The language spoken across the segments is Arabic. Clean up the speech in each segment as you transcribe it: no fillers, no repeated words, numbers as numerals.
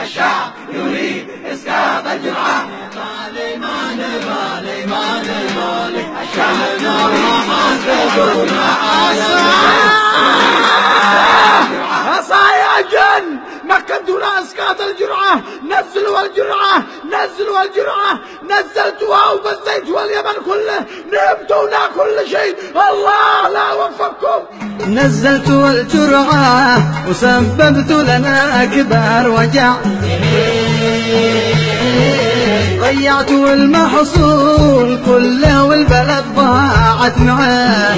الشعب يريد إسقاط الجرعة. بالي ما نبالي ما نبالي الشعب يريد عصايا جن مكنتونا اسقاط الجرعه. نزلوا الجرعه نزلوا الجرعه. نزلتوها وغزيتوا اليمن كله. نبتونا كل شيء. الله لا وفقكم. نزلت الجرعة وسببت لنا أكبر وجع. ضيعت المحصول كله والبلد ضاعت معاه.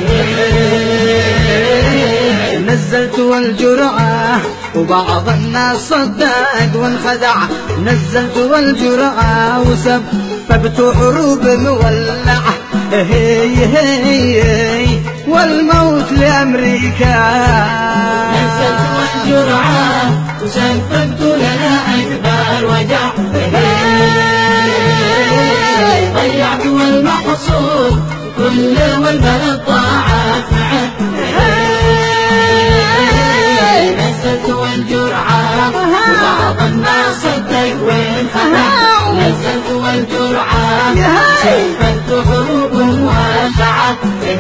نزلت الجرعة وبعض الناس صدق وانخدع. نزلت الجرعة وسببت حروب مولعة. هي هي والموت لأمريكا. نزلت الجرعة وسببت لنا أكبر وجع. ضيعت المحصول كله والبلد ضاعت معه. نزلت الجرعة وبعض الناس صدق وانخدع. نزلت الجرعة سببت حروب مولعة. هي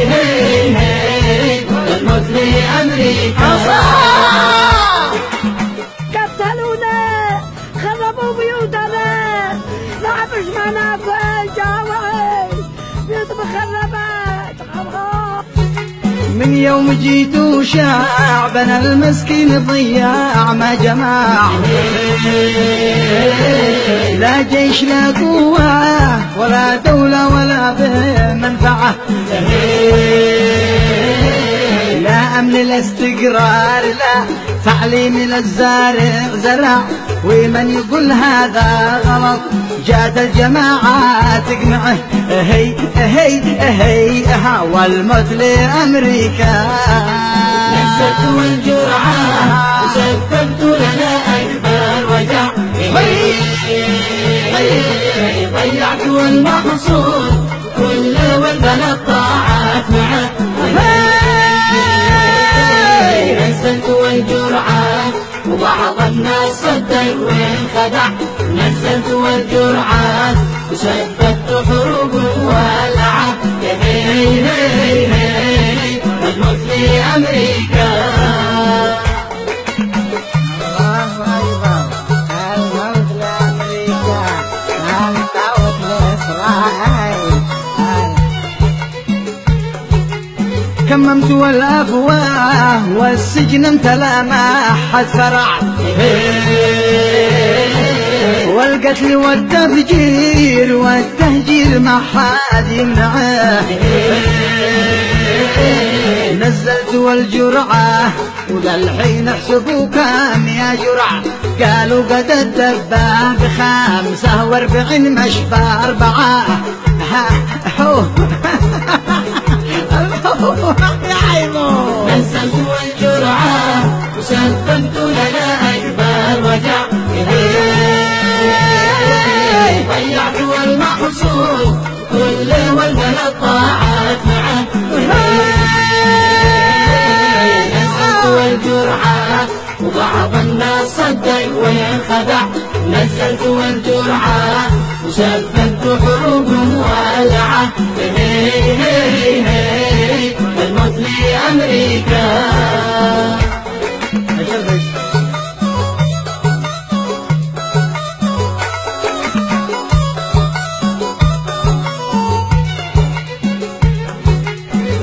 هي هي الموت لأمريكا. قتلونا خربوا بيوتنا. ما عرفش ما ناكل جوعي بيوت مخربات. من يوم جيتوا شعبنا المسكين ضياع ما جماع. لا جيش لا قوة ولا دولة ولا بمنفعة. لا أمن لا استقرار لا تعليم للزارع زرع. ومن يقول هذا غلط جات الجماعة تقمعه. هي هي هي والموت لأمريكا. نزلت الجرعة وسببت لنا أكبر وجع. ضيعت المحصول كله والبلد ضاعت معه. نزلت الجرعة وبعض الناس صدق وانخدع. نزلت الجرعة وسببت حروب مولعة. هي هي هي الموت لأمريكا. كممت الأفواه والسجن امتلأ ما حد فرع. والقتل والتفجير والتهجير ما حد يمنعه. نزلت الجرعة وللحين احسبوا كام يا جرعة. قالوا قد الدباب 45 مشفى 4. نزلت الجرعة وسببت لنا أكبر وجع. ضيعت المحصول كله والبلد ضاعت معه. نزلت الجرعة وبعض الناس صدق وانخدع. نزلت الجرعة وسببت حروب مولعة. هي هي هي الموت لأمريكا.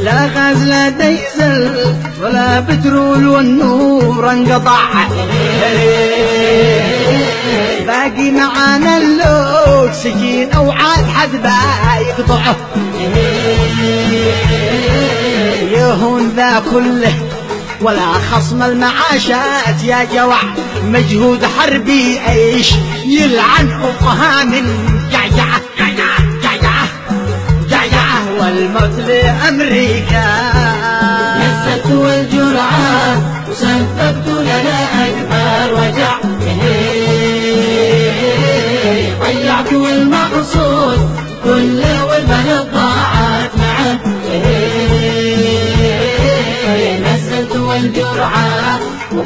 لا غاز لا ديزل ولا بترول والنور انقطع. باقي معانا الأكسجين أو عاد حد يقطعه. يهون ذا كله ولا خصم المعاشات يا جوع. مجهود حربي ايش يلعن أمها من جعجعة جعجعة جعجعة جعجعة والموت لأمريكا. نزلت الجرعة وسببت لنا أكبر وجع. ضيعت المحصول كله والبلد ضاعت معه. نزلت الجرعة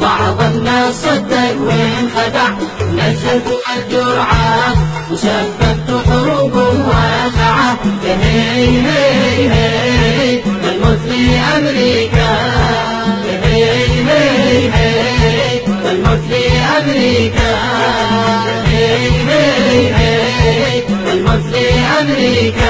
بعض الناس صدق وانخدع، نزلت الجرعة وسببت حروب واقعة. هي هي هي الموت لأمريكا، هي هي هي الموت لأمريكا، هي هي هي الموت لأمريكا.